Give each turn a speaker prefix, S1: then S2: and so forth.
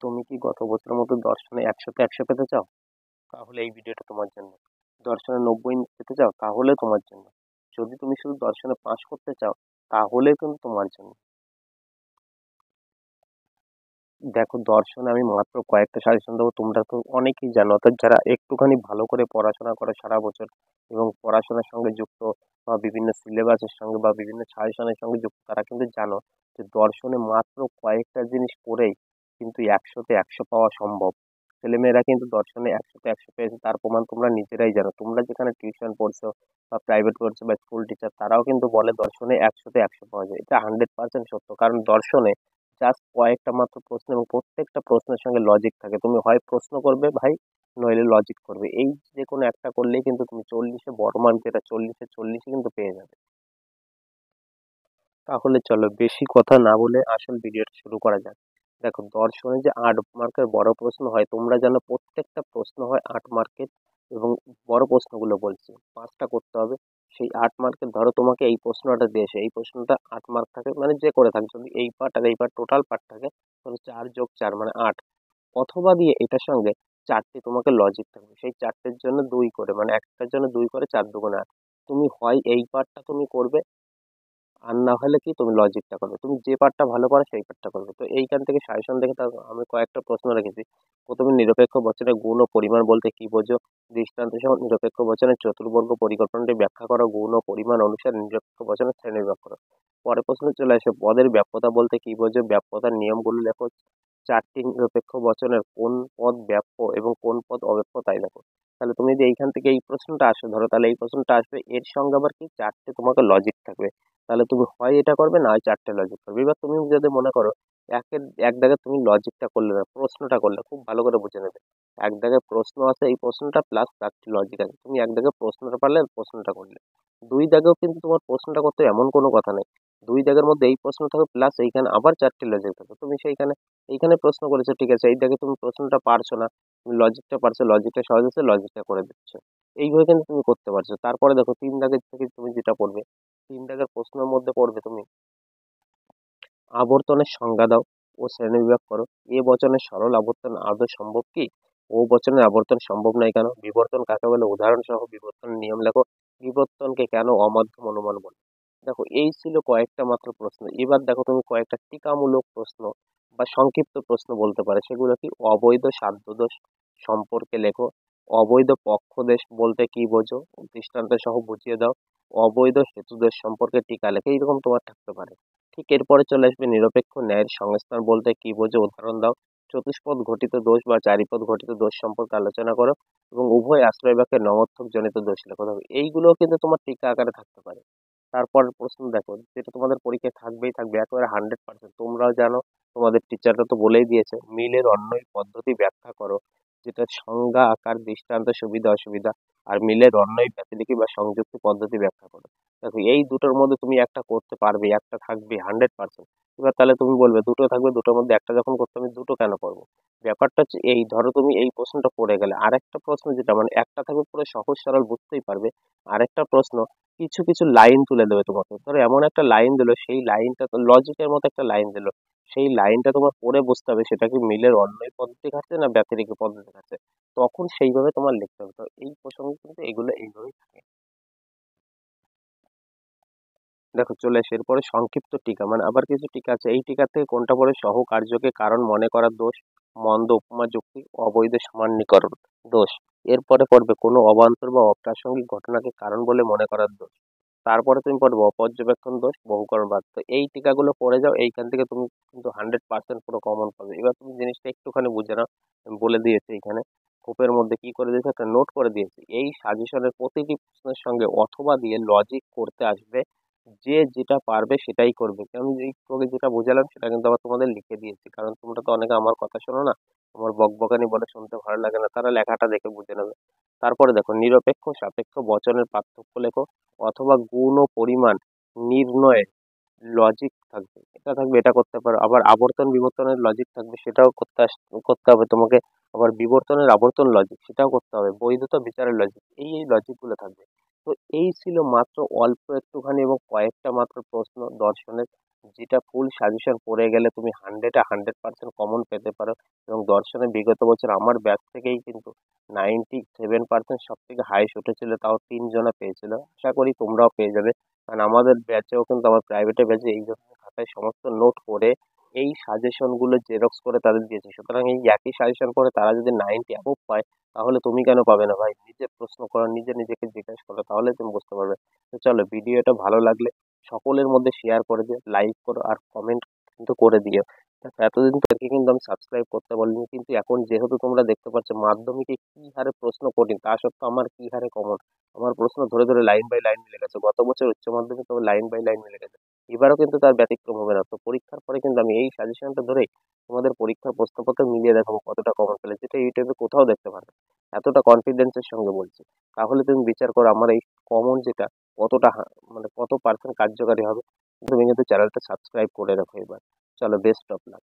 S1: তুমি কি গত বছরের মতো দর্শনে ১০০ তে ১০০ পেতে চাও? তাহলে এই ভিডিওটা তোমার জন্য। দর্শনে ৯০ পেতে চাও? তাহলে তোমার জন্য। যদি তুমি শুধু দর্শনে পাস করতে চাও, তাহলে কিন্তু তোমার জন্য। দেখো, দর্শনে আমি মাত্র কয়েকটা সাজেশন দেবো। তোমরা তো অনেকেই জানো, অর্থাৎ যারা একটুখানি ভালো করে পড়াশোনা করে সারা বছর এবং পড়াশোনার সঙ্গে যুক্ত বা বিভিন্ন সিলেবাসের সঙ্গে বা বিভিন্ন সাজেশনের সঙ্গে যুক্ত, তারা কিন্তু জানো যে দর্শনে মাত্র কয়েকটা জিনিস পড়েই কিন্তু ১০০ তে ১০০ পাওয়া সম্ভব। ছেলেমেয়েরা কিন্তু দর্শনে ১০০ তে ১০০ পেয়েছে, তার প্রমাণ তোমরা নিজেরাই জানো। তোমরা যেখানে টিউশন পড়ছো বা প্রাইভেট পড়ছো বা স্কুল টিচার, তারাও কিন্তু বলে দর্শনে ১০০ তে ১০০ পাওয়া যায়। এটা 100% সত্য। কারণ দর্শনে জাস্ট কয়েকটা মাত্র প্রশ্ন এবং প্রত্যেকটা প্রশ্নের সঙ্গে লজিক থাকে। তুমি হয় প্রশ্ন করবে ভাই, নইলে লজিক করবে। এই যে কোনো একটা করলেই কিন্তু তুমি 40-এ বড় মান যেটা 40-এ 40-ই কিন্তু পেয়ে যাবে। তাহলে চলো বেশি কথা না বলে আসল ভিডিওটা শুরু করা যাক। দেখো, দর্শনে যে ৮ মার্কের বড় প্রশ্ন হয়, তোমরা জানো প্রত্যেকটা প্রশ্ন হয় ৮ মার্কের। এবং বড় প্রশ্নগুলো বলছি ৫টা করতে হবে। সেই ৮ মার্কের, ধরো তোমাকে এই প্রশ্নটা দিয়েছে, এই প্রশ্নটা ৮ মার্ক থাকে, মানে যে করে থাকে, যদি এই পার্ট আর এই পার্ট টোটাল পার্ট থাকে, তাহলে ৪+৪ মানে ৮। অথবা দিয়ে এটার সঙ্গে ৪টে তোমাকে লজিক থাকবে, সেই ৪টের জন্য ২ করে, মানে একটার জন্য ২ করে, ৪×২ = ৮। তুমি হয় এই পার্টটা তুমি করবে, আর না হলে কি তুমি লজিকটা করবে। তুমি যে পার্টটা ভালো পারো সেই পার্টটা করবে। তো এইখান থেকে সাজেশন দেখে তার আমি কয়েকটা প্রশ্ন রেখেছি। প্রথমে নিরপেক্ষ বচনের গুণ ও পরিমাণ বলতে কি বোঝো? দৃষ্টান্ত সহ নিরপেক্ষ বচনের চতুর্বর্গ পরিকল্পনাটি ব্যাখ্যা করো। গুণ ও পরিমাণ অনুসারে নিরপেক্ষ বচনের শ্রেণীবিভাগ করো। পরের প্রশ্ন চলে আসে, পদের ব্যাপ্যতা বলতে কি বোঝো? ব্যাপ্যতার নিয়মগুলো লেখো। ৪টি নিরপেক্ষ বচনের কোন পদ ব্যাপ্য এবং কোন পদ অব্যাপ্য তাই লেখো। তাহলে তুমি যদি এইখান থেকে এই প্রশ্নটা আসে ধরো, তাহলে এই প্রশ্নটা আসবে, এর সঙ্গে আবার কি ৪টে তোমাকে লজিক থাকবে। তাহলে তুমি হয় এটা করবে, না হয় ৪টে লজিক করবে। এবার তুমি যদি মনে করো এক দাগে তুমি লজিকটা করলে না, প্রশ্নটা করলে, খুব ভালো করে বুঝে নেবে। এক দাগে প্রশ্ন আছে, এই প্রশ্নটা প্লাস ৪টি লজিক আছে। তুমি এক দাগে প্রশ্নটা পারলে, প্রশ্নটা করলে। ২ দাগেও কিন্তু তোমার প্রশ্নটা করতে এমন কোনো কথা নেই। ২ দাগের মধ্যে এই প্রশ্ন থাকবে প্লাস এইখানে আবার ৪টি লজিক থাকবে। তুমি সেইখানে এইখানে প্রশ্ন করেছো, ঠিক আছে, এই দাগে তুমি প্রশ্নটা পারছো না, তুমি লজিকটা পারছো, লজিকটা সহজ আছে, লজিকটা করে দিচ্ছ। এইভাবে কিন্তু তুমি করতে পারছো। তারপরে দেখো, ৩ দাগের থেকে তুমি যেটা পড়বে, ৩ দাগের প্রশ্নের মধ্যে পড়বে তুমি আবর্তনের সংজ্ঞা দাও ও শ্রেণীবিভাগ করো। এ বচনের সরল আবর্তন আদৌ সম্ভব কি? ও বচনের আবর্তন সম্ভব নয় কেন? বিবর্তন কাকে বলে? উদাহরণ সহ বিবর্তনের নিয়ম লেখো। বিবর্তনকে কেন অমাধ্যম অনুমান বলে? দেখো, এই ছিল কয়েকটা মাত্র প্রশ্ন। এবার দেখো, তুমি কয়েকটা টিকামূলক প্রশ্ন বা সংক্ষিপ্ত প্রশ্ন বলতে পারে, সেগুলো কি? অবৈধ সাধ্যদোষ সম্পর্কে লেখো। অবৈধ পক্ষদেশ বলতে কি বোঝো? দৃষ্টান্ত সহ বুঝিয়ে দাও। অবৈধ হেতুদোষ সম্পর্কে টিকা লেখো। এইরকম তোমার থাকতে পারে। ঠিক এরপরে চলে আসবে নিরপেক্ষ ন্যায়ের সংস্থান বলতে কি বোঝো? উদাহরণ দাও। চতুষ্পদ ঘটিত দোষ বা চারিপদ ঘটিত দোষ সম্পর্কে আলোচনা করো এবং উভয় আশ্রয় বাক্যের নমর্থক জনিত দোষ লেখো। দেখো, এইগুলো কিন্তু তোমার টিকা আকারে থাকতে পারে। তারপরের প্রশ্ন দেখো, যেটা তোমাদের পরীক্ষায় থাকবেই থাকবে, একেবারে 100%। তোমরাও জানো, তোমাদের টিচাররা তো বলেই দিয়েছে, মিলের অন্যয় পদ্ধতি ব্যাখ্যা করো, যেটা সংজ্ঞা আকার দৃষ্টান্ত সুবিধা অসুবিধা। আর মিলের অন্যয় ব্যতিলিপি বা সংযুক্তি পদ্ধতি ব্যাখ্যা করো। দেখো, এই দুটোর মধ্যে তুমি একটা করতে পারবে, একটা থাকবে 100%। এবার তাহলে তুমি বলবে দুটো থাকবে, দুটোর মধ্যে একটা যখন করতে, আমি দুটো কেন করবো? ব্যাপারটা হচ্ছে এই, ধরো তুমি এই প্রশ্নটা পড়ে গেলে, আরেকটা প্রশ্ন যেটা, মানে একটা থাকবে পুরো সহজ সরল বুঝতেই পারবে, আরেকটা প্রশ্ন কিছু কিছু লাইন তুলে দেবে তোমাকে। ধরো এমন একটা লাইন দিলো, সেই লাইনটা তো লজিকের মতো একটা লাইন দিলো, সেই লাইনটা তোমার পড়ে বুঝতে হবে সেটা কি মিলের অন্যয় পদ্ধতি খাচ্ছে না ব্যতিরেকে পদ্ধতি খাচ্ছে। তখন সেইভাবে তোমার লিখতে হবে। তো এই প্রসঙ্গে কিন্তু এগুলো এইভাবেই থাকে। দেখো, চলে আসে এরপরে সংক্ষিপ্ত টিকা, মানে আবার কিছু টিকা আছে। এই টিকা থেকে কোনটা পড়ে? সহ কার্যকে কারণ মনে করার দোষ, মন্দ উপমা যুক্তি, অবৈধ সামান্যীকরণ দোষ। এরপরে পড়বে কোনো অবান্তর বা অপ্রাসঙ্গিক ঘটনাকে কারণ বলে মনে করার দোষ। তারপরে তুমি পড়বে অপর্যবেক্ষণ দোষ, বহুকরণ বাদ। তো এই টিকাগুলো পড়ে যাও, এইখান থেকে তুমি কিন্তু 100% পুরো কমন পাবে। এবার তুমি জিনিসটা একটুখানি বুঝে নাও। আমি বলে দিয়েছি এখানে খোপের মধ্যে কি করে দিয়েছে, একটা নোট করে দিয়েছি। এই সাজেশনের প্রতিটি প্রশ্নের সঙ্গে অথবা দিয়ে লজিক করতে আসবে। যে যেটা পারবে সেটাই করবে। আমি এই তোকে যেটা বোঝালাম সেটা কিন্তু আবার তোমাদের লিখে দিয়েছি, কারণ তোমরা তো অনেকে আমার কথা শোনো না, আমার বকবকানি বলে শুনতে ভালো লাগে না, তারা লেখাটা দেখে বুঝে নেবে। তারপরে দেখো, নিরপেক্ষ সাপেক্ষ বচনের পার্থক্য লেখো। অথবা গুণ ও পরিমাণ নির্ণয়ের লজিক থাকবে, এটা থাকবে, এটা করতে পারো। আবার আবর্তন বিবর্তনের লজিক থাকবে, সেটাও করতে হবে তোমাকে। আবার বিবর্তনের আবর্তন লজিক, সেটাও করতে হবে। বৈধতা বিচারের লজিক, এই লজিক গুলো থাকবে। তো এই ছিল মাত্র অল্প একটুখানি এবং কয়েকটা মাত্র প্রশ্ন দর্শনের। যেটা ফুল সাজেশন পড়ে গেলে তুমি 100% কমন পেতে পারো। এবং দর্শনে বিগত বছর আমার ব্যাচ থেকেই কিন্তু 97% সব থেকে হাইস্ট উঠেছিল, তাও 3 জনা পেয়েছিল। আশা করি তোমরাও পেয়ে যাবে, কারণ আমাদের ব্যাচেও কিন্তু আমার প্রাইভেটের ব্যাচে এই ধরনের খাতায় সমস্ত নোট করে এই সাজেশন গুলো জেরক্স করে তাদের দিয়েছি। সুতরাং এই একই সাজেশন পড়ে তারা যদি 90 অ্যাবভ পায়, তাহলে তুমি কেন পাবে না ভাই? নিজে প্রশ্ন করো, নিজে নিজেকে জিজ্ঞেস করো, তাহলে তুমি বুঝতে পারবে। তো চলো, ভিডিওটা ভালো লাগলে সকলের মধ্যে শেয়ার করে দিও, লাইক করো আর কমেন্ট কিন্তু করে দিও। দেখো, এতদিন থেকে কিন্তু আমি সাবস্ক্রাইব করতে বলিনি, কিন্তু এখন যেহেতু তোমরা দেখতে পাচ্ছ মাধ্যমিকে কি হারে প্রশ্ন কঠিন, তা সত্ত্বেও আমার কি হারে কমন। আমার প্রশ্ন ধরে ধরে লাইন বাই লাইন মিলে গেছে। গত বছর উচ্চ মাধ্যমিক আমার লাইন বাই লাইন মিলে গেছে, এবারও কিন্তু তার ব্যতিক্রম হবে না। তো পরীক্ষার পরে কিন্তু আমি এই সাজেশনটা ধরেই তোমাদের পরীক্ষার প্রশ্নপত্র মিলিয়ে দেখাবো কতটা কমন পেলে, যেটা ইউটিউবে কোথাও দেখতে পারবে না। এতটা কনফিডেন্সের সঙ্গে বলছি। তাহলে তুমি বিচার করো আমার এই কমন যেটা কতটা মানে কত পার্সেন্ট কার্যকারী হবে। তুমি কিন্তু চ্যানেলটা সাবস্ক্রাইব করে রাখো এবার। চলো, বেস্ট অফ লাক।